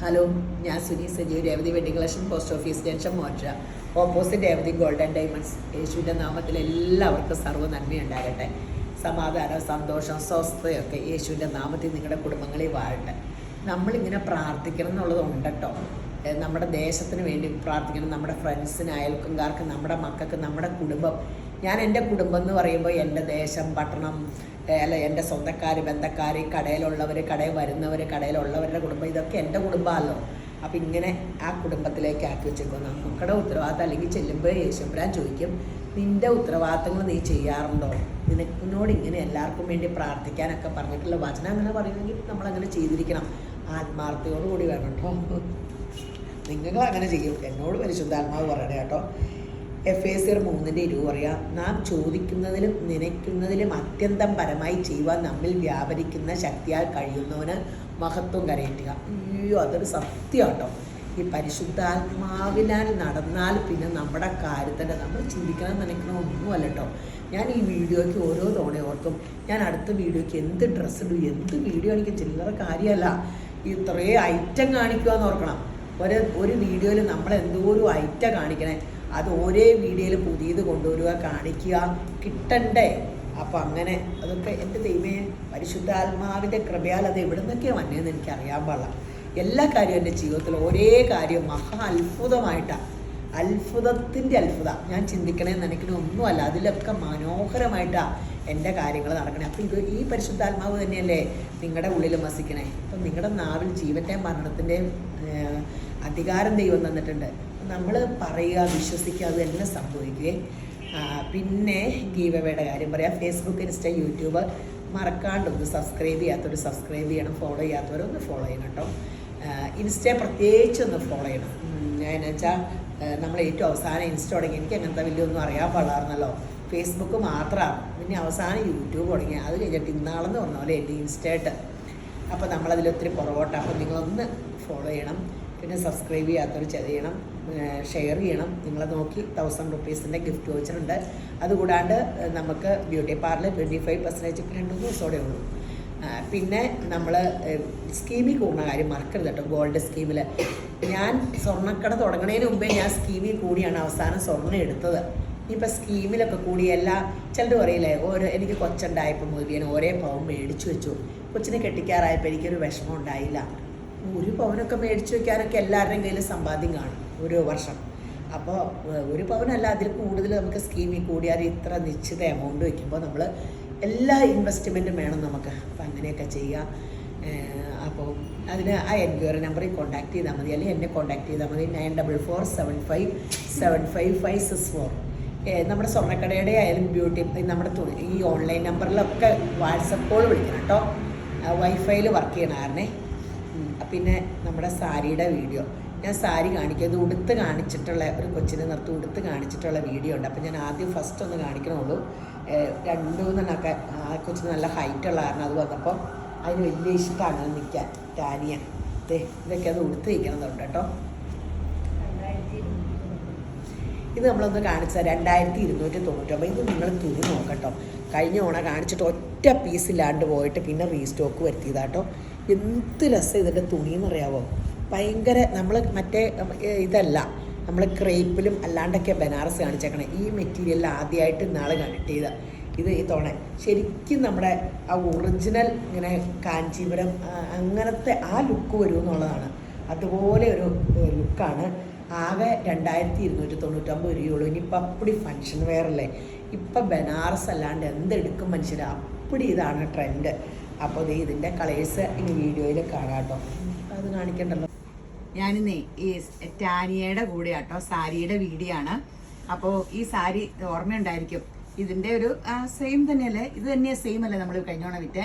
Hello, ഞാൻ Suni Sajeev, Revathi wedding collection, post office junction, മോട്ട opposite Revathi golden diamonds. യേശുവിൻ്റെ നാമത്തിൽ എല്ലാവർക്കും സർവ്വ നന്മയുണ്ടാകട്ടെ. സമാധാനം, സന്തോഷം, സ്വസ്ഥതയൊക്കെ യേശുവിൻ്റെ നാമത്തിൽ നിങ്ങളുടെ കുടുംബങ്ങളിൽ വാഴട്ടെ. നമ്മളിങ്ങനെ പ്രാർത്ഥിക്കണം എന്നുള്ളതുണ്ട് കേട്ടോ. നമ്മുടെ ദേശത്തിന് വേണ്ടി പ്രാർത്ഥിക്കണം, നമ്മുടെ ഫ്രണ്ട്സിന്, അയൽക്കാർക്ക്, നമ്മുടെ മക്കൾക്ക്, നമ്മുടെ കുടുംബം. ഞാൻ എൻ്റെ കുടുംബം എന്ന് പറയുമ്പോൾ എൻ്റെ ദേശം, പട്ടണം, അല്ല എൻ്റെ സ്വന്തക്കാർ, ബന്ധക്കാർ, കടയിലുള്ളവർ, കടയിൽ വരുന്നവർ, കടയിലുള്ളവരുടെ കുടുംബം, ഇതൊക്കെ എൻ്റെ കുടുംബമല്ലോ. അപ്പം ഇങ്ങനെ ആ കുടുംബത്തിലേക്ക് ആക്കി വെച്ചേക്കും. നമുക്കുടെ ഉത്തരവാദിത്തം. അല്ലെങ്കിൽ ചെല്ലുമ്പോൾ യേശുബ്രാൻ ചോദിക്കും, നിൻ്റെ ഉത്തരവാദിത്തങ്ങൾ നീ ചെയ്യാറുണ്ടോ? നിനക്കിനോട് ഇങ്ങനെ എല്ലാവർക്കും വേണ്ടി പ്രാർത്ഥിക്കാനൊക്കെ പറഞ്ഞിട്ടുള്ള വചനം അങ്ങനെ പറയുമെങ്കിൽ നമ്മളങ്ങനെ ചെയ്തിരിക്കണം. ആത്മാർത്ഥയോടുകൂടി വേണം കേട്ടോ. നിങ്ങൾ അങ്ങനെ ചെയ്യും. എന്നോട് പരിശുദ്ധാത്മാവ് പറയണേ കേട്ടോ. Ephesians 3:20 പറയാം, നാം ചോദിക്കുന്നതിലും നനയ്ക്കുന്നതിലും അത്യന്തം പരമായി ചെയ്യുവാൻ നമ്മിൽ വ്യാപരിക്കുന്ന ശക്തിയാൽ കഴിയുന്നവന് മഹത്വം കരയറ്റുക. അയ്യോ, അതൊരു സത്യമാട്ടോ. ഈ പരിശുദ്ധാത്മാവിനാൽ നടന്നാൽ പിന്നെ നമ്മുടെ കാര്യത്തിൻ്റെ നമ്മൾ ചിന്തിക്കണം നനയ്ക്കണം ഒന്നുമല്ല കേട്ടോ. ഞാൻ ഈ വീഡിയോയ്ക്ക് ഓരോ തവണ ഓർക്കും, ഞാൻ അടുത്ത വീഡിയോയ്ക്ക് എന്ത് ഡ്രസ്സ് ഇടും, എന്ത് വീഡിയോ എനിക്ക് ചില്ലറ കാര്യമല്ല. ഇത്രയും ഐറ്റം കാണിക്കുക എന്ന് ഓർക്കണം. ഒരു വീഡിയോയിൽ നമ്മൾ എന്തോരം ഐറ്റം കാണിക്കണേ, അത് ഓരോ വീഡിയോയിൽ പുതിയത് കൊണ്ടുവരിക, കാണിക്കുക, കിട്ടണ്ടേ? അപ്പം അങ്ങനെ അതൊക്കെ എൻ്റെ ദൈവമേ, പരിശുദ്ധാത്മാവിൻ്റെ കൃപയാൽ അത് എവിടെ നിന്നൊക്കെയാണ് വന്നതെന്ന് എനിക്കറിയാൻ പാടില്ല. എല്ലാ കാര്യവും എൻ്റെ ജീവിതത്തിൽ ഒരേ കാര്യം മഹാ അത്ഭുതമായിട്ടാണ്. അത്ഭുതത്തിൻ്റെ അത്ഭുതം. ഞാൻ ചിന്തിക്കണേ നനയ്ക്കണേ ഒന്നുമല്ല, അതിലൊക്കെ മനോഹരമായിട്ടാണ് എൻ്റെ കാര്യങ്ങൾ നടക്കണേ. അപ്പം ഈ പരിശുദ്ധാത്മാവ് തന്നെയല്ലേ നിങ്ങളുടെ ഉള്ളിൽ വസിക്കണേ. അപ്പം നിങ്ങളുടെ നാവിൽ ജീവൻ്റെയും മരണത്തിൻ്റെയും അധികാരം ദൈവം തന്നിട്ടുണ്ട്. നമ്മൾ പറയുക, വിശ്വസിക്കുക, അത് തന്നെ സംഭവിക്കുകയും. പിന്നെ ഗീവവേയുടെ കാര്യം പറയാം. ഫേസ്ബുക്ക്, ഇൻസ്റ്റ, യൂട്യൂബ് മറക്കാണ്ടൊന്ന് സബ്സ്ക്രൈബ് ചെയ്യാത്തവർ സബ്സ്ക്രൈബ് ചെയ്യണം, ഫോളോ ചെയ്യാത്തവരൊന്ന് ഫോളോ ചെയ്യണം കേട്ടോ. ഇൻസ്റ്റ പ്രത്യേകിച്ചൊന്ന് ഫോളോ ചെയ്യണം. എന്ന് വെച്ചാൽ നമ്മൾ ഏറ്റവും അവസാനം ഇൻസ്റ്റ തുടങ്ങി. എനിക്ക് അങ്ങനത്തെ വലിയൊന്നും അറിയാൻ പാടായിരുന്നല്ലോ. ഫേസ്ബുക്ക് മാത്രമാണ്, പിന്നെ അവസാനം യൂട്യൂബ് തുടങ്ങി. അത് കഴിഞ്ഞിട്ട് ഇന്നാളെന്ന് പറഞ്ഞ പോലെ എൻ്റെ ഇൻസ്റ്റയായിട്ട്. അപ്പോൾ നമ്മളതിലൊത്തിരി പുറകോട്ടാണ്. അപ്പോൾ നിങ്ങളൊന്ന് ഫോളോ ചെയ്യണം. പിന്നെ സബ്സ്ക്രൈബ് ചെയ്യാത്തവർ ചെയ്യണം, ഷെയർ ചെയ്യണം. നിങ്ങളെ നോക്കി 1000 rupees ഗിഫ്റ്റ് വോച്ചറുണ്ട്. അതുകൂടാണ്ട് നമുക്ക് ബ്യൂട്ടി പാർലർ 25% 2 ദിവസത്തോടെ ഉള്ളൂ. പിന്നെ നമ്മൾ സ്കീമിൽ കൂടുന്ന കാര്യം മറക്കരുത് കേട്ടോ. ഗോൾഡ് സ്കീമിൽ ഞാൻ സ്വർണ്ണക്കട തുടങ്ങുന്നതിന് മുമ്പേ ഞാൻ സ്കീമിൽ കൂടിയാണ് അവസാനം സ്വർണ്ണം എടുത്തത്. ഇനിയിപ്പോൾ സ്കീമിലൊക്കെ കൂടി ചിലർ പറയില്ലേ, എനിക്ക് കൊച്ചുണ്ടായപ്പോൾ മുതൽ ഞാൻ ഒരേ പവൻ മേടിച്ചു വെച്ചു. കൊച്ചിനെ കെട്ടിക്കാറായപ്പോൾ എനിക്കൊരു വിഷമം ഉണ്ടായില്ല. 1 പവനൊക്കെ മേടിച്ചു വയ്ക്കാനൊക്കെ എല്ലാവരുടെയും കയ്യിൽ സമ്പാദ്യം കാണും ഒരു വർഷം. അപ്പോൾ 1 പവനല്ല, അതിൽ കൂടുതൽ നമുക്ക് സ്കീമിൽ കൂടിയാൽ ഇത്ര നിശ്ചിത എമൗണ്ട് വയ്ക്കുമ്പോൾ നമ്മൾ എല്ലാ ഇൻവെസ്റ്റ്മെൻറ്റും വേണം നമുക്ക്. അപ്പം അങ്ങനെയൊക്കെ ചെയ്യാം. അപ്പോൾ അതിന് ആ എൻക്വയറി നമ്പറിൽ കോൺടാക്ട് ചെയ്താൽ മതി, അല്ലെങ്കിൽ എന്നെ കോൺടാക്ട് ചെയ്താൽ മതി. 9447575564. നമ്മുടെ സ്വർണ്ണക്കടയുടെ ആയാലും ബ്യൂട്ടി, നമ്മുടെ ഈ ഓൺലൈൻ നമ്പറിലൊക്കെ വാട്സപ്പ് കോൾ വിളിക്കണം കേട്ടോ. വൈഫൈയിൽ വർക്ക് ചെയ്യണമായിരുന്നേ. പിന്നെ നമ്മുടെ സാരിയുടെ വീഡിയോ, ഞാൻ സാരി കാണിക്കുന്നത് ഉടുത്ത് കാണിച്ചിട്ടുള്ള ഒരു കൊച്ചിനെ നിർത്തി ഉടുത്ത് കാണിച്ചിട്ടുള്ള വീഡിയോ ഉണ്ട്. അപ്പം ഞാൻ ആദ്യം ഫസ്റ്റ് ഒന്ന് കാണിക്കണുള്ളൂ. 2-3 ആ കൊച്ചിന് നല്ല ഹൈറ്റുള്ള കാരണം അത് വന്നപ്പോൾ അതിന് വലിയ ഇഷ്ടമാണ് അങ്ങനെ നിൽക്കാൻ. ടാനിയ ഇതൊക്കെ അത് ഉടുത്ത് വയ്ക്കണമെന്നുണ്ട് കേട്ടോ. ഇത് നമ്മളൊന്ന് കാണിച്ചാൽ 2299. ഇത് നിങ്ങൾ തുണി നോക്കട്ടോ. കഴിഞ്ഞ ഓണ കാണിച്ചിട്ട് ഒറ്റ പീസില്ലാണ്ട് പോയിട്ട് പിന്നെ റീസ്റ്റോക്ക് വരുത്തിയതാട്ടോ. എന്ത് രസം ഇതിൻ്റെ തുണിയെന്ന് അറിയാവോ. ഭയങ്കര, നമ്മൾ മറ്റേ ഇതല്ല, നമ്മൾ ക്രേപ്പിലും അല്ലാണ്ടൊക്കെ ബനാറസ് കാണിച്ചേക്കണേ. ഈ മെറ്റീരിയലിൽ ആദ്യമായിട്ട് ഇന്നാളെ കണക്ട് ചെയ്ത ഇത് ഈ തോണ ശരിക്കും നമ്മുടെ ആ ഒറിജിനൽ ഇങ്ങനെ കാഞ്ചീപുരം അങ്ങനത്തെ ആ ലുക്ക് വരും എന്നുള്ളതാണ്. അതുപോലെ ഒരു ലുക്കാണ്. ആകെ 2299 രൂപയുള്ളൂ. ഇനിയിപ്പോൾ അപ്പടി ഫങ്ഷൻ വെയറല്ലേ. ഇപ്പം ബനാറസ് അല്ലാണ്ട് എന്തെടുക്കും മനുഷ്യർ, അപ്പടി ഇതാണ് ട്രെൻഡ്. അപ്പോൾ ഇതിൻ്റെ കളേഴ്സ് ഇനി വീഡിയോയിൽ കാണാം കേട്ടോ. അത് കാണിക്കണ്ടല്ലോ. ഞാനിന്നേ ഈ ടാനിയയുടെ കൂടെ കേട്ടോ സാരിയുടെ വീഡിയോ ആണ്. അപ്പോൾ ഈ സാരി ഓർമ്മയുണ്ടായിരിക്കും, ഇതിൻ്റെ ഒരു സെയിം തന്നെയല്ലേ, ഇത് തന്നെയാണ് സെയിം അല്ലേ നമ്മൾ കഴിഞ്ഞോണം വിറ്റേ.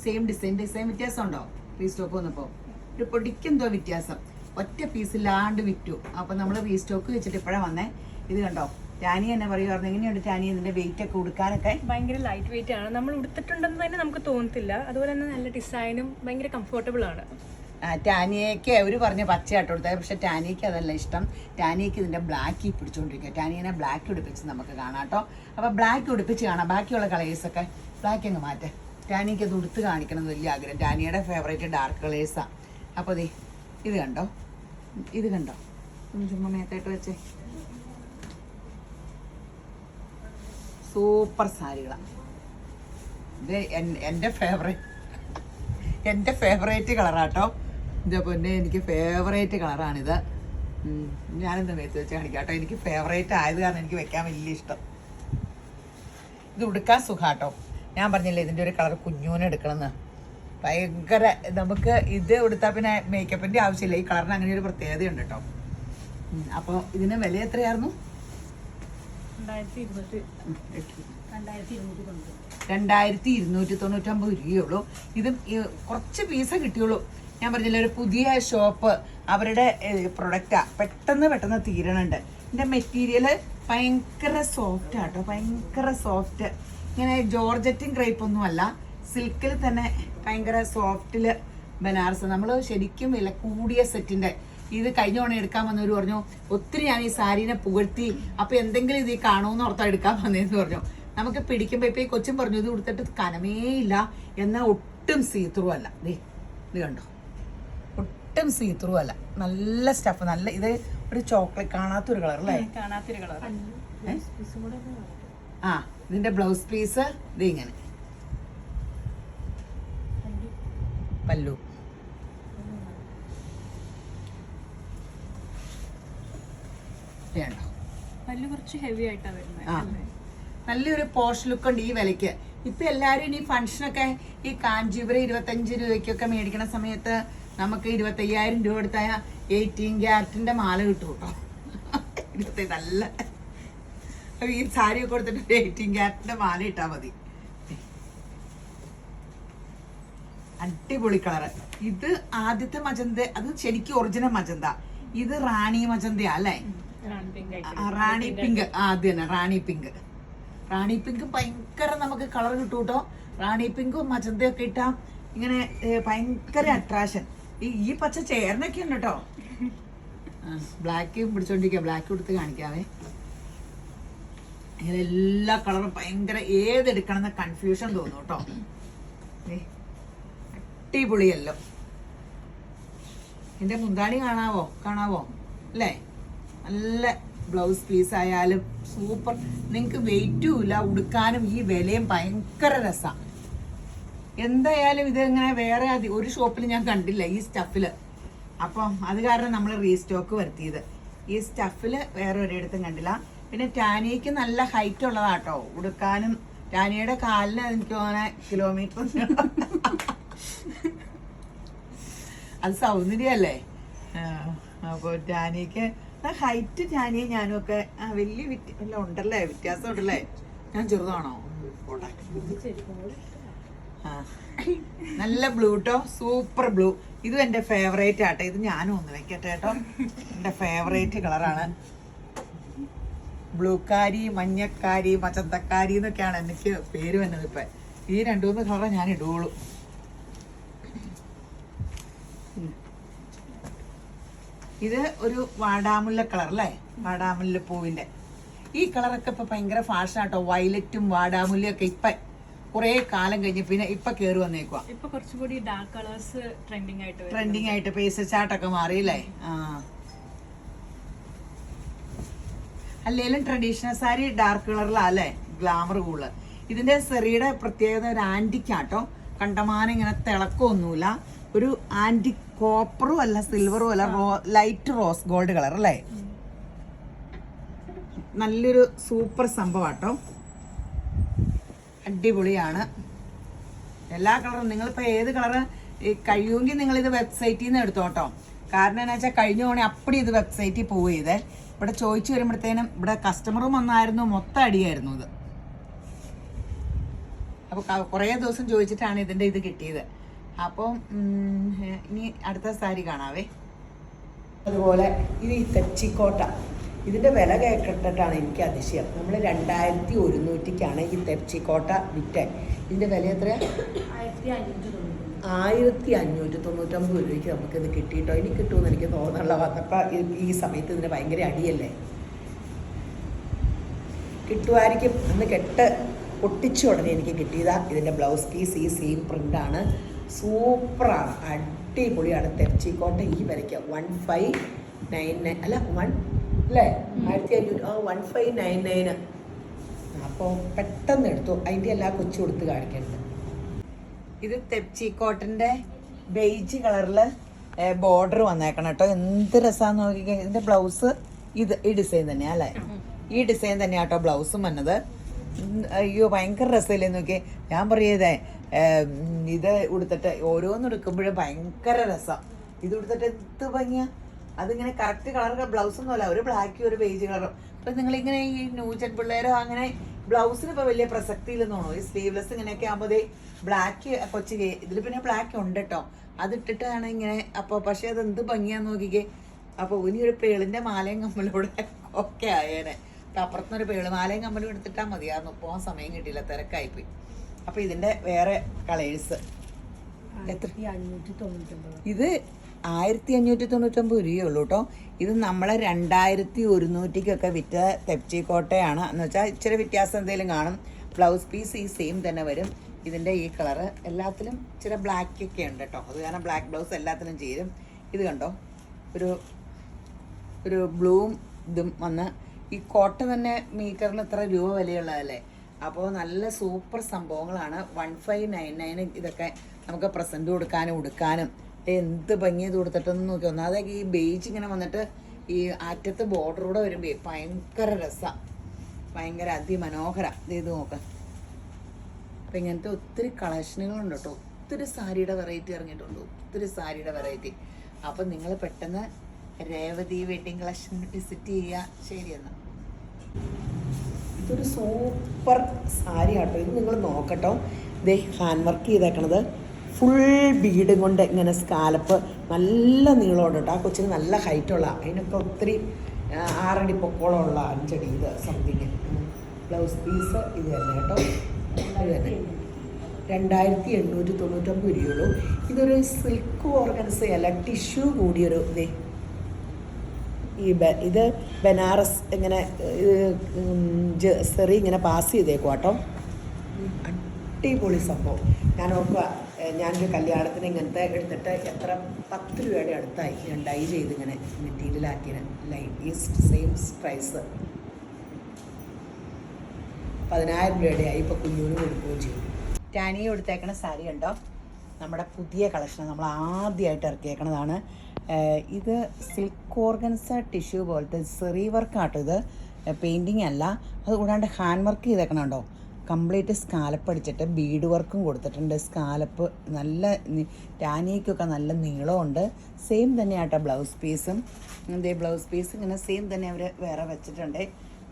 സെയിം ഡിസൈൻ വ്യത്യാസം ഉണ്ടോ? റീസ്റ്റോക്ക് വന്നപ്പോൾ ഒരു പൊടിക്കെന്തോ വ്യത്യാസം, ഒറ്റ പീസില്ലാണ്ട് വിറ്റു. അപ്പം നമ്മൾ റീസ്റ്റോക്ക് വെച്ചിട്ട് ഇപ്പോഴാണ് വന്നേ. ഇത് കണ്ടോ, ടാനി എന്നെ പറയുമായിരുന്നു, എങ്ങനെയുണ്ട് ടാനി ഇതിൻ്റെ വെയിറ്റ് ഒക്കെ ഉടുക്കാനൊക്കെ? ഭയങ്കര ലൈറ്റ് വെയിറ്റ് ആണ്. നമ്മൾ ഉടുത്തിട്ടുണ്ടെന്ന് തന്നെ നമുക്ക് തോന്നത്തില്ല. അതുപോലെ തന്നെ നല്ല ഡിസൈനും ഭയങ്കര കംഫർട്ടബിൾ ആണ്. ടാനിയയ്ക്ക് അവർ പറഞ്ഞ പച്ചയായിട്ട് കൊടുത്തത്, പക്ഷേ ടാനിയയ്ക്ക് അതല്ല ഇഷ്ടം. ടാനിയയ്ക്ക് ഇതിൻ്റെ ബ്ലാക്ക് പിടിച്ചുകൊണ്ടിരിക്കുക. ടാനിയനെ ബ്ലാക്ക് ഉടുപ്പിച്ച് നമുക്ക് കാണാം കേട്ടോ. അപ്പോൾ ബ്ലാക്ക് ഉടുപ്പിച്ച് കാണാം. ബാക്കിയുള്ള കളേഴ്സൊക്കെ ബ്ലാക്ക് അങ്ങ് മാറ്റേ. ടാനിയയ്ക്ക് അത് ഉടുത്ത് കാണിക്കണം എന്ന് വലിയ ആഗ്രഹം. ടാനിയയുടെ ഫേവറേറ്റ് ഡാർക്ക് കളേഴ്സാണ്. അപ്പോൾ ഇത് കണ്ടോ, ഇത് കണ്ടോ, ചുമ്മാ മേത്തായിട്ട് വെച്ചേ. സൂപ്പർ സാരികളാണ് ഇത്. എൻ്റെ ഫേവറേറ്റ് കളറാട്ടോ ഇത്. പൊന്നെ എനിക്ക് ഫേവറേറ്റ് കളറാണിത്. ഞാനെന്താ മേത്ത് വെച്ച് കാണിക്കാട്ടോ. എനിക്ക് ഫേവറേറ്റ് ആയത് കാരണം എനിക്ക് വെക്കാൻ വലിയ ഇഷ്ടം. ഇത് ഉടുക്കാൻ സുഖാട്ടോ. ഞാൻ പറഞ്ഞില്ലേ ഇതിൻ്റെ ഒരു കളർ കുഞ്ഞൂനെ എടുക്കണമെന്ന്. ഭയങ്കര നമുക്ക് ഇത് ഉടുത്താൽ പിന്നെ മേക്കപ്പിൻ്റെ ആവശ്യമില്ല. ഈ കളറിന് അങ്ങനെ ഒരു പ്രത്യേകതയുണ്ട് കേട്ടോ. അപ്പോൾ ഇതിന് വില എത്രയായിരുന്നു? 2299 രൂപയുള്ളൂ. ഇത് കുറച്ച് പീസേ കിട്ടിയുള്ളൂ. ഞാൻ പറഞ്ഞില്ല, ഒരു പുതിയ ഷോപ്പ് അവരുടെ പ്രൊഡക്റ്റാ. പെട്ടെന്ന് തീരണുണ്ട്. ഇതിൻ്റെ മെറ്റീരിയൽ ഭയങ്കര സോഫ്റ്റ് ആട്ടോ, ഭയങ്കര സോഫ്റ്റ്. ഇങ്ങനെ ജോർജറ്റും ക്രേപ്പൊന്നും അല്ല, സിൽക്കിൽ തന്നെ ഭയങ്കര സോഫ്റ്റിൽ ബനാറസ്. നമ്മൾ ശരിക്കും വില കൂടിയ സെറ്റിൻ്റെ ഇത് കഴിഞ്ഞ തവണ എടുക്കാൻ വന്നവർ പറഞ്ഞു ഒത്തിരി ഞാൻ ഈ സാരീനെ പുകഴ്ത്തി, അപ്പോൾ എന്തെങ്കിലും ഇത് കാണുമെന്ന് ഓർത്താ എടുക്കാൻ വന്നതെന്ന് പറഞ്ഞു. നമുക്ക് പിടിക്കുമ്പോൾ ഇപ്പോൾ ഈ കൊച്ചും പറഞ്ഞു ഇത് കൊടുത്തിട്ട് കനമേ ഇല്ല, എന്നാൽ ഒട്ടും സീത്രൂ അല്ല. ഇത് കണ്ടോ, ഒട്ടും സീത്രൂ അല്ല, നല്ല സ്റ്റഫ്. നല്ല ഇത് ഒരു ചോക്ലേറ്റ് കാണാത്തൊരു കളർ അല്ലേ? കാണാത്തൊരു കളർ. ആ ഇതിന്റെ ബ്ലൗസ് പീസ് ഇത് ഇങ്ങനെ പല്ലു. പല്ലു കുറച്ച് ഹെവി ആയിട്ടാണ് വരുന്നത്. നല്ലൊരു പോഷ് ലുക്ക് ഉണ്ട് ഈ വിലയ്ക്ക്. ഇപ്പൊ എല്ലാരും ഈ ഫംഗ്ഷനൊക്കെ ഈ കാഞ്ചീപുരം 25 രൂപയ്ക്കൊക്കെ മേടിക്കണ സമയത്ത് നമുക്ക് 25,000 രൂപ എടുത്തായ 18 ക്യാരറ്റിന്റെ മാല കിട്ടും കേട്ടോ. 25 നല്ല ഈ സാരി ഒക്കെ കൊടുത്തിട്ട് 18 ക്യാരറ്റിന്റെ മാല ഇട്ടാ മതി. അടിപൊളി കളറ്. ഇത് ആദ്യത്തെ മജന്ത, അത് ശരിക്കും ഒറിജിനൽ മജന്ത. ഇത് റാണി മജന്തയാ അല്ലേ? റാണി പിങ്ക്. ആദ്യം തന്നെ റാണി പിങ്ക്. റാണി പിങ്ക് ഭയങ്കര നമുക്ക് കളർ കിട്ടും കേട്ടോ. റാണി പിങ്കും മജന്തയൊക്കെ ഇട്ടാ ഇങ്ങനെ ഭയങ്കര അട്രാക്ഷൻ. ഈ പച്ച ചേർന്നൊക്കെ ഉണ്ട് കേട്ടോ. ബ്ലാക്ക് പിടിച്ചോണ്ടിരിക്കുക, ബ്ലാക്ക് കൊടുത്ത് കാണിക്കാവേ. ഇങ്ങനെ എല്ലാ കളറും ഭയങ്കര ഏതെടുക്കണമെന്ന് കൺഫ്യൂഷൻ തോന്നും കേട്ടോ. അടിപൊളിയല്ലോ. എന്റെ മുന്താണി കാണാവോ അല്ലേ? നല്ല ബ്ലൗസ് പീസ് ആയാലും സൂപ്പർ. നിങ്ങൾക്ക് വെയിറ്റും ഇല്ല, ഉടുക്കാനും ഈ വിലയും ഭയങ്കര രസമാണ്. എന്തായാലും ഇത് ഇങ്ങനെ വേറെ ഒരു ഷോപ്പിൽ ഞാൻ കണ്ടില്ല ഈ സ്റ്റഫില്. അപ്പം അത് കാരണം നമ്മൾ റീസ്റ്റോക്ക് വരുത്തിയത്. ഈ സ്റ്റഫില് വേറെ ഒരിടത്തും കണ്ടില്ല. പിന്നെ ടാനിയക്ക് നല്ല ഹൈറ്റ് ഉള്ളതാട്ടോ ഉടുക്കാനും. ടാനിയുടെ കാലിന് എനിക്ക് തോന്നുന്ന കിലോമീറ്റർ അത് സൗന്ദര്യല്ലേ. അപ്പോൾ ടാനിയക്ക് ഹൈറ്റ്. ടാനിയെ ഞാനും ഒക്കെ വലിയ ഉണ്ടല്ലേ, വ്യത്യാസം ഉണ്ടല്ലേ. ഞാൻ ചെറുതാണോ? നല്ല ബ്ലൂ ട്ടോ, സൂപ്പർ ബ്ലൂ. ഇതും എൻ്റെ ഫേവറേറ്റ് ആട്ടെ. ഇത് ഞാനും ഒന്ന് വെക്കട്ടെ കേട്ടോ. എൻ്റെ ഫേവറേറ്റ് കളറാണ്. ബ്ലൂക്കാരി, മഞ്ഞക്കാരി, മച്ചന്തക്കാരി എന്നൊക്കെയാണ് എനിക്ക് പേര് വന്നത്. ഇപ്പം ഈ 2-3 കളറേ ഞാൻ ഇടുള്ളൂ. ഇത് ഒരു വാടാമുല്ല കളർ അല്ലേ? വാടാമുല്ല പൂവിന്റെ ഈ കളറൊക്കെ ഇപ്പൊ ഭയങ്കര ഫാഷൻ ആട്ടോ. വയലറ്റും വാടാമുല്ലയൊക്കെ ഇപ്പൊ കുറെ കാലം കഴിഞ്ഞ് പിന്നെ ഇപ്പൊ കേറി വന്നേക്കുവാ. ഇപ്പൊ കുറച്ചുകൂടി ഡാർക്ക് കളേഴ്സ് ട്രെൻഡിങ് ആയിട്ട് പേസ് ചാട്ടൊക്കെ മാറിയില്ലേ? അല്ലേലും ട്രഡീഷണൽ സാരി ഡാർക്ക് കളറിലാ അല്ലേ ഗ്ലാമർ കൂടുതൽ. ഇതിന്റെ സെറിയുടെ പ്രത്യേകത ഒരു ആന്റിക്കാട്ടോ. കണ്ടമാനം ഇങ്ങനെ തിളക്കമൊന്നുമില്ല. ഒരു ആന്റിക് കോപ്പറും അല്ല, സിൽവറും അല്ല, ലൈറ്റ് റോസ് ഗോൾഡ് കളർ അല്ലേ? നല്ലൊരു സൂപ്പർ സംഭവമാട്ടോ. അടിപൊളിയാണ് എല്ലാ കളറും. നിങ്ങളിപ്പോൾ ഏത് കളറ് കഴിയുമെങ്കിൽ നിങ്ങളിത് വെബ്സൈറ്റിൽ നിന്ന് എടുത്തോട്ടോ. കാരണം എന്താ വെച്ചാൽ കഴിഞ്ഞ തവണ അപ്പടി ഇത് വെബ്സൈറ്റിൽ പോവുക ചെയ്തേ. ഇവിടെ ചോദിച്ചു വരുമ്പോഴത്തേനും ഇവിടെ കസ്റ്റമറും വന്നായിരുന്നു, മൊത്തം അടിയായിരുന്നു ഇത്. അപ്പോൾ കുറേ ദിവസം ചോദിച്ചിട്ടാണ് ഇതിൻ്റെ ഇത് കിട്ടിയത്. അപ്പം ഇനി അടുത്ത സാരി കാണാവേ. അതുപോലെ ഇത് ഈ തെച്ചിക്കോട്ട. ഇതിൻ്റെ വില കേട്ടിട്ടാണ് എനിക്ക് അതിശയം. നമ്മൾ 2100-ക്കാണ് ഈ തെച്ചിക്കോട്ട വിറ്റ്. ഇതിൻ്റെ വില എത്രയാ? 1599 രൂപയ്ക്ക് നമുക്കിത് കിട്ടിയിട്ടോ. ഇനി കിട്ടുമെന്ന് എനിക്ക് തോന്നുന്നില്ല. വന്നപ്പോൾ ഈ സമയത്ത് ഇതിന് ഭയങ്കര അടിയല്ലേ. കിട്ടുമായിരിക്കും. അന്ന് കെട്ട് പൊട്ടിച്ച ഉടനെ എനിക്ക് കിട്ടിയതാ. ഇതിൻ്റെ ബ്ലൗസ് പീസ് ഈ സെയിം പ്രിൻ്റാണ്. സൂപ്പറാണ്, അടിപൊളിയാണ്. തെച്ചിക്കോട്ട ഈ വിലയ്ക്ക് 1599 അല്ല 1 അല്ലേ 1599. അപ്പോൾ പെട്ടെന്ന് എടുത്തു. അതിൻ്റെ എല്ലാ കൊച്ചു കൊടുത്ത് കാണിക്കുന്നുണ്ട്. ഇത് തെച്ചിക്കോട്ടൻ്റെ ബെയ്ജ് കളറിൽ ബോർഡർ വന്നേക്കണം കേട്ടോ. എന്ത് രസമാണെന്ന് നോക്കിക്കഴിഞ്ഞാൽ ഇതിൻ്റെ ബ്ലൗസ് ഈ ഡിസൈൻ തന്നെയാ അല്ലേ? ഈ ഡിസൈൻ തന്നെയാണ് കേട്ടോ ബ്ലൗസും വന്നത്. അയ്യോ ഭയങ്കര രസമില്ലേ നോക്കിയേ. ഞാൻ പറയതേ ഇത് ഉടുത്തിട്ട് ഓരോന്ന് എടുക്കുമ്പോഴും ഭയങ്കര രസം. ഇത് ഉടുത്തിട്ട് എന്ത് ഭംഗിയാ. അതിങ്ങനെ കറക്റ്റ് കളർ ബ്ലൗസൊന്നും അല്ല, ഒരു ബ്ലാക്കും ഒരു ബേജ് കളറും. അപ്പം നിങ്ങളിങ്ങനെ ഈ ന്യൂജൻ പിള്ളേരോ അങ്ങനെ ബ്ലൗസിന് ഇപ്പോൾ വലിയ പ്രസക്തിയില്ലെന്ന് തോന്നുന്നു. ഈ സ്ലീവ്ലെസ് ഇങ്ങനെയൊക്കെ ആകുമ്പോൾ ബ്ലാക്ക് കൊച്ചു ഇതിൽ പിന്നെ ബ്ലാക്ക് ഉണ്ട് കേട്ടോ. അതിട്ടിട്ടാണ് ഇങ്ങനെ. അപ്പോൾ പക്ഷേ അത് എന്ത് ഭംഗിയാന്ന് നോക്കിക്കേ. അപ്പോൾ ഇനി ഒരു പേളിൻ്റെ മാലയും കമ്മലൂടെ ഒക്കെ ആയേനെ. അപ്പം അപ്പുറത്തുനിന്നൊരു പേള് മാലയും കമ്മലും എടുത്തിട്ടാൽ മതിയായിരുന്നു. പോകാൻ സമയം കിട്ടിയില്ല, തിരക്കായിപ്പോയി. അപ്പോൾ ഇതിൻ്റെ വേറെ കളേഴ്സ് എത്ര? ഇത് 1599 രൂപയേ ഉള്ളൂ കേട്ടോ. ഇത് നമ്മളെ 2100-ക്കൊക്കെ വിറ്റ തെച്ചിക്കോട്ടയാണ്. എന്ന് വെച്ചാൽ ഇച്ചിരി വ്യത്യാസം എന്തെങ്കിലും കാണും. ബ്ലൗസ് പീസ് ഈ സെയിം തന്നെ വരും. ഇതിൻ്റെ ഈ കളറ് എല്ലാത്തിലും ഇച്ചിരി ബ്ലാക്കൊക്കെ ഉണ്ട് കേട്ടോ. അത് കാരണം ബ്ലാക്ക് ബ്ലൗസ് എല്ലാത്തിലും ചേരും. ഇത് കണ്ടോ, ഒരു ബ്ലൂവും ഇതും വന്ന്. ഈ കോട്ടൺ തന്നെ മീറ്ററിന് ഇത്ര രൂപ വിലയുള്ളതല്ലേ. അപ്പോൾ നല്ല സൂപ്പർ സംഭവങ്ങളാണ്. 1599 ഇതൊക്കെ നമുക്ക് പ്രസൻറ്റ് കൊടുക്കാനും ഉടുക്കാനും എന്ത് ഭംഗി ഇത് കൊടുത്തിട്ടൊന്ന് നോക്കി. ഒന്നാമതെ ഈ ബേജ് ഇങ്ങനെ വന്നിട്ട് ഈ അറ്റത്ത് ബോർഡറൂടെ വരുമ്പോൾ ഭയങ്കര രസമാണ്, ഭയങ്കര അതിമനോഹര. ഇത് നോക്കാം. അപ്പം ഇങ്ങനത്തെ ഒത്തിരി കളക്ഷനുകളുണ്ട് കേട്ടോ. ഒത്തിരി സാരിയുടെ വെറൈറ്റി ഇറങ്ങിയിട്ടുണ്ട്, ഒത്തിരി സാരിയുടെ വെറൈറ്റി. അപ്പം നിങ്ങൾ പെട്ടെന്ന് രേവതി വെഡിങ് കളക്ഷൻ വിസിറ്റ് ചെയ്യുക. ശരി എന്നാൽ ഇതൊരു സൂപ്പർ സാരി ആട്ടോ. ഇത് നിങ്ങൾ നോക്കട്ടോ. ഇതേ ഹാൻഡ് വർക്ക് ചെയ്തേക്കണത് ഫുൾ ബീഡും കൊണ്ട് ഇങ്ങനെ സ്കാലപ്പ് നല്ല നീളമുണ്ട് കേട്ടോ. ആ കൊച്ചിന് നല്ല ഹൈറ്റുള്ള, അതിനൊക്കെ ഒത്തിരി 6 അടി പൊക്കോളമുള്ള 5 അടി ഇത് സംതിങ്. ബ്ലൗസ് പീസ് ഇത് തന്നെ കേട്ടോ. ഇത് തന്നെ 2899 രൂപയുള്ളൂ. ഇതൊരു സിൽക്ക് ഓർഗൻസയല്ല, ടിഷ്യൂ കൂടിയൊരു ഇതേ ഇത് ബനാറസ് ഇങ്ങനെ സെറി ഇങ്ങനെ പാസ് ചെയ്തേക്കും കേട്ടോ. അടിപൊളി സംഭവം. ഞാൻ ഓർക്കുക, ഞാനൊരു കല്യാണത്തിന് ഇങ്ങനത്തെ എടുത്തിട്ട് എത്ര 10 രൂപയുടെ അടുത്തായി. ഞാൻ ഡൈ ചെയ്ത് ഇങ്ങനെ മെറ്റീരിയലാക്കിയ ലൈൻ ഈ സെയിം പ്രൈസ് 10,000 രൂപയുടെ ആയി. ഇപ്പോൾ കുഞ്ഞൂന് കൊടുക്കുകയും ചെയ്യും. ടാനിയ കൊടുത്തേക്കണ സാരി ഉണ്ടോ, നമ്മുടെ പുതിയ കളക്ഷൻ നമ്മൾ ആദ്യമായിട്ട് ഇറക്കിയേക്കണതാണ്. ഇത് സിൽക്ക് ഓർഗൻസ ടിഷ്യൂ പോലത്തെ സെറി വർക്കാട്ടോ. ഇത് പെയിൻറ്റിങ് അല്ല. അതുകൂടാണ്ട് ഹാൻഡ് വർക്ക് ചെയ്തേക്കണുണ്ടോ. കംപ്ലീറ്റ് സ്കാലപ്പ് അടിച്ചിട്ട് ബീഡ് വർക്കും കൊടുത്തിട്ടുണ്ട്. സ്കാലപ്പ് നല്ല ടാനിക്കൊക്കെ നല്ല നീളമുണ്ട്. സെയിം തന്നെയാട്ടോ ബ്ലൗസ് പീസും. ഇതേ ബ്ലൗസ് പീസ് ഇങ്ങനെ സെയിം തന്നെ അവർ വേറെ വെച്ചിട്ടുണ്ട്.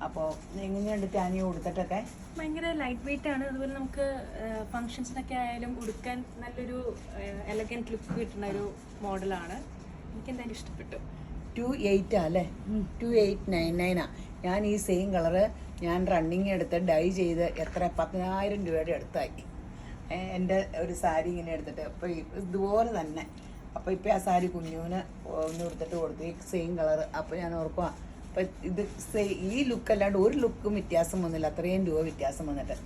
അപ്പോൾ എങ്ങനെയുണ്ട് ടാനിയ കൊടുത്തിട്ടൊക്കെ? ഭയങ്കര ലൈറ്റ് വെയിറ്റ് ആണ്. അതുപോലെ നമുക്ക് ഫങ്ഷൻസിനൊക്കെ ആയാലും ഉടുക്കാൻ നല്ലൊരു എലഗൻറ്റ് ലുക്ക് കിട്ടുന്ന ഒരു മോഡലാണ്. എനിക്ക് എന്തായാലും ഇഷ്ടപ്പെട്ടു. 28 അല്ലേ? 2899 ഞാൻ ഈ സെയിം കളറ് ഞാൻ റണ്ണിങ് എടുത്ത് ഡൈ ചെയ്ത് എത്ര 10,000 രൂപയുടെ അടുത്തായി. എൻ്റെ ഒരു സാരി ഇങ്ങനെ എടുത്തിട്ട് അപ്പോൾ ഇതുപോലെ തന്നെ. അപ്പോൾ ഇപ്പോൾ ആ സാരി കുഞ്ഞൂന് ഒന്ന് എടുത്തിട്ട് കൊടുത്തു ഈ സെയിം കളറ്. അപ്പോൾ ഞാൻ ഓർക്കുക, അപ്പം ഇത് ഈ ലുക്ക് അല്ലാണ്ട് ഒരു ലുക്കും വ്യത്യാസം വന്നില്ല. അത്രയും രൂപ വ്യത്യാസം വന്നിട്ട്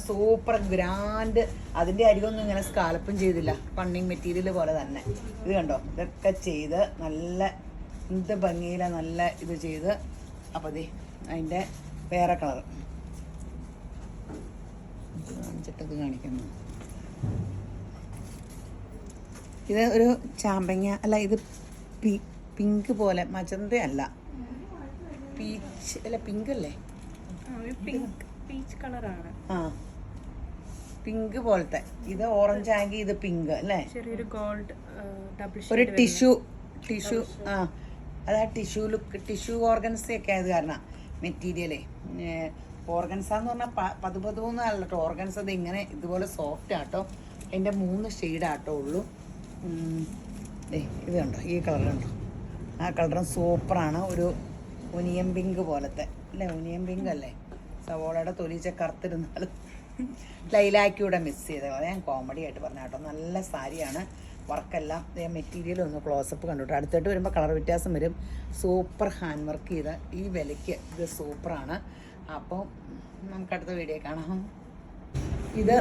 സൂപ്പർ ഗ്രാൻഡ്. അതിൻ്റെ അരികൊന്നും ഇങ്ങനെ സ്കാലപ്പും ചെയ്തില്ല, പണ്ണിങ് മെറ്റീരിയൽ പോലെ തന്നെ. ഇത് കണ്ടോ, ഇതൊക്കെ ചെയ്ത് നല്ല എന്ത് ഭംഗിയിലാണ് നല്ല ഇത് ചെയ്ത്. അപ്പോൾ ദേ അതിൻ്റെ വേറെ കളർ കാണിച്ചിട്ടത് കാണിക്കുന്നു. ഇത് ഒരു ചാമ്പങ്ങ അല്ല, ഇത് പിങ്ക് പോലെ, മജന്ത അല്ല, പീച്ച് അല്ല, പിങ്ക് അല്ലേ? പീച്ച് കളറാണ്. ആ പിങ്ക് പോലത്തെ. ഇത് ഓറഞ്ച് ആങ്കി ഇത് പിങ്ക് അല്ലേ? ചെറിയൊരു ഗോൾഡ് ഒരു ടിഷ്യൂ ആ അത് ആ ടിഷ്യൂ ലുക്ക്. ടിഷ്യൂ ഓർഗൻസയൊക്കെ ആയത് കാരണം മെറ്റീരിയലേ ഓർഗൻസ എന്ന് പറഞ്ഞാൽ പതുപതുവൊന്നും അല്ല കേട്ടോ. ഓർഗൻസ അത് ഇങ്ങനെ ഇതുപോലെ സോഫ്റ്റ് ആട്ടോ. അതിൻ്റെ 3 ഷെയ്ഡാട്ടോ ഉള്ളൂ. ഇത് കണ്ടോ, ഈ കളർ കണ്ടോ, ആ കളറും സൂപ്പറാണ്. ഒരു ഒനിയൻ പിങ്ക് പോലത്തെ അല്ലേ? ഒനിയൻ പിങ്ക് അല്ലേ? സവോളയുടെ തൊലിച്ച കറുത്തിരുന്നാലും ലൈലാക്കിയൂടെ മിസ് ചെയ്തത്. ഞാൻ കോമഡി ആയിട്ട് പറഞ്ഞ കേട്ടോ. നല്ല സാരിയാണ്. വർക്കെല്ലാം മെറ്റീരിയൽ ഒന്ന് ക്ലോസപ്പ് കണ്ടു കേട്ടോ. അടുത്തോട്ട് വരുമ്പോൾ കളർ വ്യത്യാസം വരും. സൂപ്പർ ഹാൻഡ് വർക്ക് ചെയ്ത ഈ വിലയ്ക്ക് ഇത് സൂപ്പറാണ്. അപ്പോൾ നമുക്കടുത്ത വീഡിയോ കാണാം. ഇത്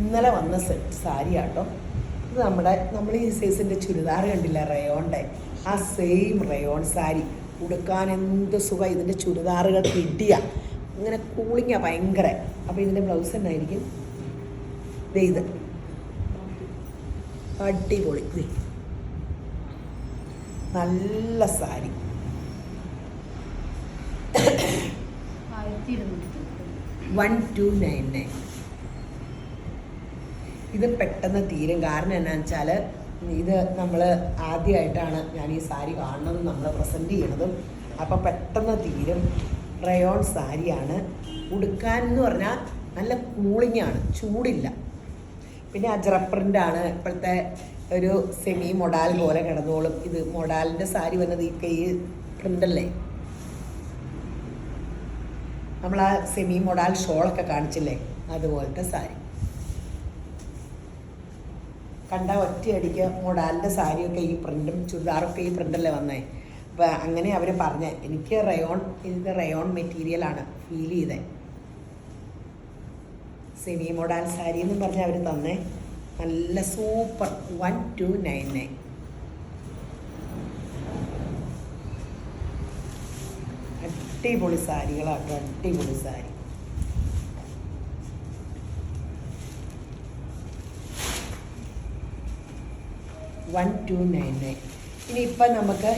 ഇന്നലെ വന്ന സെറ്റ് സാരി ആട്ടോ. ഇത് നമ്മൾ ഈ സൈസിൻ്റെ ചുരിദാർ കണ്ടില്ല റയോണിൻ്റെ, ആ സെയിം റയോൺ സാരി ഉടുക്കാൻ എന്ത് സുഖം. ഇതിൻ്റെ ചുരിദാറുകൾ കിട്ടിയ ഇങ്ങനെ കൂളിങ്ങാണ് ഭയങ്കര. അപ്പോൾ ഇതിൻ്റെ ബ്ലൗസ് എന്നായിരിക്കും ഇത് അടിപൊളി. നല്ല സാരി 1299. ഇത് പെട്ടെന്ന് തീരും. കാരണം എന്നാന്ന് വെച്ചാൽ ഇത് നമ്മൾ ആദ്യമായിട്ടാണ് ഞാൻ ഈ സാരി കാണുന്നതും നമ്മൾ പ്രസൻറ്റ് ചെയ്യണതും. അപ്പോൾ പെട്ടെന്ന് തീരും. റയോൺ സാരിയാണ്. ഉടുക്കാൻ എന്ന് പറഞ്ഞാൽ നല്ല കൂളിങ്ങാണ്, ചൂടില്ല. പിന്നെ അജറപ്രിൻ്റാണ്. ഇപ്പോഴത്തെ ഒരു സെമി മൊഡാൽ പോലെ കിടന്നോളും. ഇത് മൊഡാലിൻ്റെ സാരി വന്നത് ഈ കൈ പ്രിൻ്റല്ലേ, നമ്മൾ ആ സെമി മൊഡാൽ ഷോളൊക്കെ കാണിച്ചില്ലേ, അതുപോലത്തെ സാരി. കണ്ട ഒറ്റയടിക്ക് മൊഡാലിൻ്റെ സാരിയൊക്കെ ഈ പ്രിൻറ്റും ചുരിദാറൊക്കെ ഈ പ്രിൻ്റല്ലേ വന്നേ. അപ്പോൾ അങ്ങനെ അവർ പറഞ്ഞേ. എനിക്ക് ഇത് റയോൺ മെറ്റീരിയലാണ് ഫീൽ ചെയ്തത്. സെമി മൊഡാൽ സാരി എന്നും പറഞ്ഞ് അവർ തന്നേ. നല്ല സൂപ്പർ 1299. അടിപൊളി സാരികളാട്ടോ, അടിപൊളി സാരി. $1299. ഇനിയിപ്പം നമുക്ക്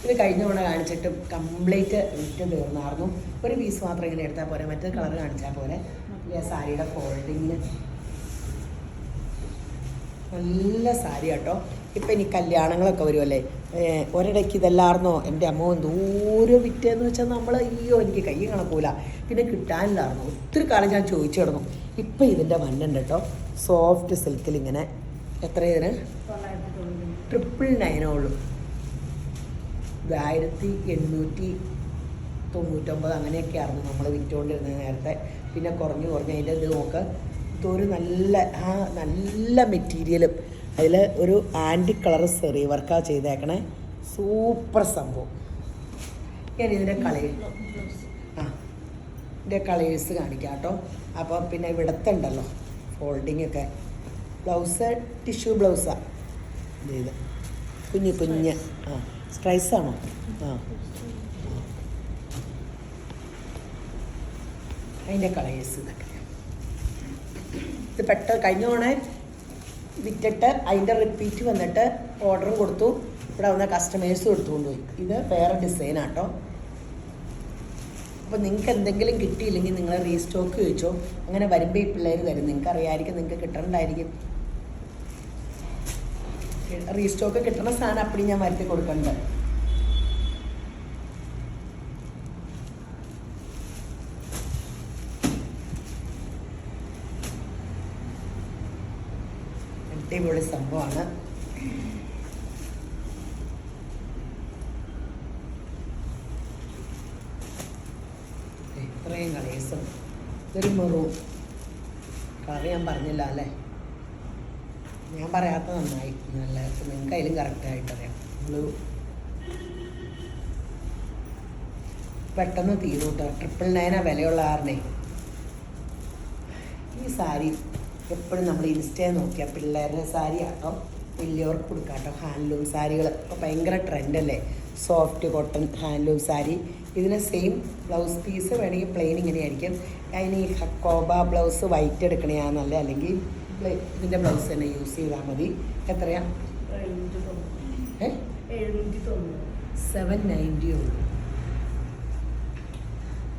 ഇത് കഴിഞ്ഞ തവണ കാണിച്ചിട്ട് കംപ്ലീറ്റ് വിറ്റ് തീർന്നായിരുന്നു. ഒരു പീസ് മാത്രം ഇങ്ങനെ എടുത്താൽ പോരെ, മറ്റേ കളർ കാണിച്ചാൽ പോലെ. ഈ സാരിയുടെ ഫോൾഡിങ്ങിന് നല്ല സാരി കേട്ടോ. ഇപ്പം ഇനി കല്യാണങ്ങളൊക്കെ വരുമല്ലേ, ഒരിടയ്ക്ക് ഇതെല്ലാമായിരുന്നോ എൻ്റെ അമ്മ എന്തോരോ വിറ്റേന്ന് വെച്ചാൽ നമ്മൾ അയ്യോ എനിക്ക് കൈ കണക്കൂല, പിന്നെ കിട്ടാനില്ലായിരുന്നു. ഒത്തിരി കാലം ഞാൻ ചോദിച്ചു കിടന്നു. ഇപ്പം ഇതിൻ്റെ മണ്ണുണ്ട് കേട്ടോ, സോഫ്റ്റ് സിൽക്കിൽ ഇങ്ങനെ. എത്ര ഇതിന്? 999 ഉള്ളൂ. 1899 അങ്ങനെയൊക്കെ ആയിരുന്നു നമ്മൾ വിറ്റുകൊണ്ടിരുന്നത് നേരത്തെ. പിന്നെ കുറഞ്ഞ് അതിൻ്റെ ഇത് നോക്ക്. ഇതൊരു നല്ല മെറ്റീരിയലും അതിൽ ഒരു ആൻറ്റി കളർ സെറി വർക്കാണ് ചെയ്തേക്കണേ. സൂപ്പർ സംഭവം. ഞാൻ ഇതിൻ്റെ ഇതിൻ്റെ കളേഴ്സ് കാണിക്കാം കേട്ടോ. അപ്പോൾ പിന്നെ ഇവിടുത്തെ ഉണ്ടല്ലോ ഫോൾഡിങ് ഒക്കെ. ബ്ലൗസ് ടിഷ്യൂ ബ്ലൗസാണ് ഇത്. കുഞ്ഞ് സ്ട്രൈസാണോ? അതിൻ്റെ കളേഴ്സ് ഇതൊക്കെ. ഇത് പെട്ടെന്ന് കഴിഞ്ഞ തവണ വിറ്റിട്ട് അതിൻ്റെ റിപ്പീറ്റ് വന്നിട്ട് ഓർഡറും കൊടുത്തു. ഇവിടെ വന്ന കസ്റ്റമേഴ്സും എടുത്തുകൊണ്ട് പോയി. ഇത് വേറെ ഡിസൈനാട്ടോ. അപ്പോൾ നിങ്ങൾക്ക് എന്തെങ്കിലും കിട്ടിയില്ലെങ്കിൽ നിങ്ങൾ റീസ്റ്റോക്ക് ചോദിച്ചോ. അങ്ങനെ വരുമ്പോൾ ഈ പിള്ളേർ തരും. നിങ്ങൾക്ക് അറിയാമായിരിക്കും, നിങ്ങൾക്ക് കിട്ടണ്ടായിരിക്കും. റീസ്റ്റോക്ക് കിട്ടുന്ന സാധനം അപ്പടി ഞാൻ വരുത്തി കൊടുക്കുന്നുണ്ട്. അടിപൊളി സംഭവമാണ്. ഇത്രയും കളേഴ്സും. ഇതൊരു മെറൂൺ കളർ ഞാൻ പറഞ്ഞില്ല അല്ലേ, ഞാൻ പറയാത്ത നന്നായി. നല്ല നിങ്ങൾക്ക് അതിലും കറക്റ്റായിട്ടറിയാം. ബ്ലൂ പെട്ടെന്ന് തീരും കേട്ടോ. 999 വിലയുള്ള കാരണേ. ഈ സാരി എപ്പോഴും നമ്മൾ ഇൻസ്റ്റയിൽ നോക്കിയാൽ പിള്ളേരുടെ സാരി ആട്ടോ, വലിയവർക്ക് കൊടുക്കാം കേട്ടോ. ഹാൻഡ്ലൂം സാരികൾ ഇപ്പോൾ ഭയങ്കര ട്രെൻഡല്ലേ, സോഫ്റ്റ് കോട്ടൺ ഹാൻഡ്ലൂം സാരി. ഇതിന് സെയിം ബ്ലൗസ് പീസ് വേണമെങ്കിൽ പ്ലെയിൻ ഇങ്ങനെയായിരിക്കും. അതിന് ഈ ഹക്കോബ ബ്ലൗസ് വൈറ്റ് എടുക്കണയാന്നല്ലേ, അല്ലെങ്കിൽ ഇതിൻ്റെ ബ്ലൗസ് തന്നെ യൂസ് ചെയ്താൽ മതി. എത്രയാ? 790 ഉള്ളൂ.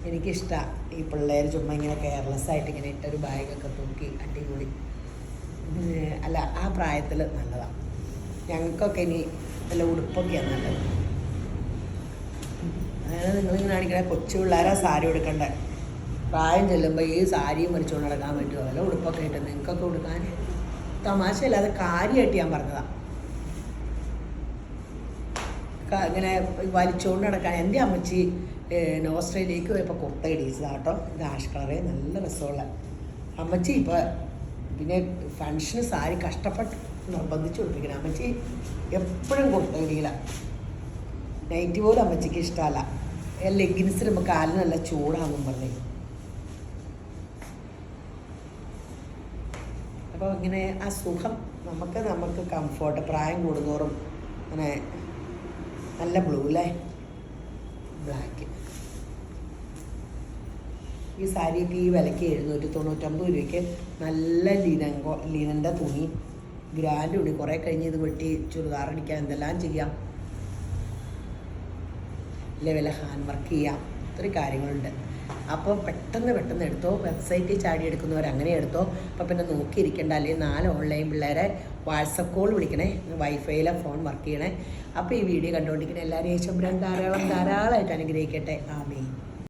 എനിക്കിഷ്ടമാണ് ഈ പിള്ളേർ ചുമ്മാ ഇങ്ങനെ കെയർലെസ് ആയിട്ട് ഇങ്ങനെ ഇട്ടൊരു ബാഗൊക്കെ തൂക്കി അടിപൊളി. അല്ല ആ പ്രായത്തിൽ നല്ലതാണ്. ഞങ്ങൾക്കൊക്കെ ഇനി നല്ല ഉടുപ്പൊക്കെയാണ് നല്ലത്. അതായത് നിങ്ങളിങ്ങനെ കാണിക്കണ കൊച്ചു പിള്ളേരാ സാരി ഉടുക്കണ്ടേ. പ്രായം ചെല്ലുമ്പോൾ ഈ സാരിയും വലിച്ചുകൊണ്ട് നടക്കാൻ പറ്റുമോ? അല്ല ഉടുപ്പൊക്കെ ഇട്ട് നിങ്ങൾക്കൊക്കെ ഉടുക്കാൻ. തമാശയല്ല, അത് കാര്യമായിട്ട് ഞാൻ പറഞ്ഞതാണ്. ഇങ്ങനെ വലിച്ചുകൊണ്ട് നടക്കാൻ. എൻ്റെ അമ്മച്ചി ഓസ്ട്രേലിയക്ക് പോയപ്പോൾ കുർത്ത ഇടിച്ചതാണ് കേട്ടോ. ഇത് ആഷ് കളറേ, നല്ല രസമുള്ള. അമ്മച്ചി ഇപ്പോൾ പിന്നെ ഫങ്ഷന് സാരി കഷ്ടപ്പെട്ട് നിർബന്ധിച്ച് കൊടുപ്പിക്കണം. അമ്മച്ചി എപ്പോഴും കുർത്ത ഇടിയില്ല. നൈറ്റ് പോലും അമ്മച്ചിക്ക് ഇഷ്ടമല്ല. ലെഗിൻസ് നമുക്ക് കാലിന് നല്ല ചൂടാകും പറഞ്ഞേ. അപ്പോൾ ഇങ്ങനെ ആ സുഖം നമുക്ക് കംഫോർട്ട് പ്രായം കൂടുന്നോറും അങ്ങനെ നല്ല ബ്ലൂ അല്ലേ, ബ്ലാക്ക്. ഈ സാരിയൊക്കെ ഈ വിലയ്ക്ക് 799 രൂപയ്ക്ക് നല്ല ലിനൻ്റെ തുണി, ഗ്രാൻഡ് തുണി. കുറേ കഴിഞ്ഞ് ഇത് വെട്ടി ചുരിദാർ അടിക്കാം, എന്തെല്ലാം ചെയ്യാം, ലെവൽ ഹാൻഡ് വർക്ക് ചെയ്യാം, ഒത്തിരി കാര്യങ്ങളുണ്ട്. അപ്പോൾ പെട്ടെന്ന് എടുത്തോ. വെബ്സൈറ്റിൽ ചാടി എടുക്കുന്നവർ അങ്ങനെ എടുത്തോ. അപ്പോൾ പിന്നെ നോക്കിയിരിക്കേണ്ട. അല്ലെങ്കിൽ 4 ഓൺലൈൻ പിള്ളേരെ വാട്സപ്പ് കോൾ വിളിക്കണേ, വൈഫൈയിലെ ഫോൺ വർക്ക് ചെയ്യണേ. അപ്പോൾ ഈ വീഡിയോ കണ്ടുകൊണ്ടിരിക്കുന്ന എല്ലാവരും യേശുബ്രാൻ ധാരാളമായിട്ട് അനുഗ്രഹിക്കട്ടെ. ആമേൻ.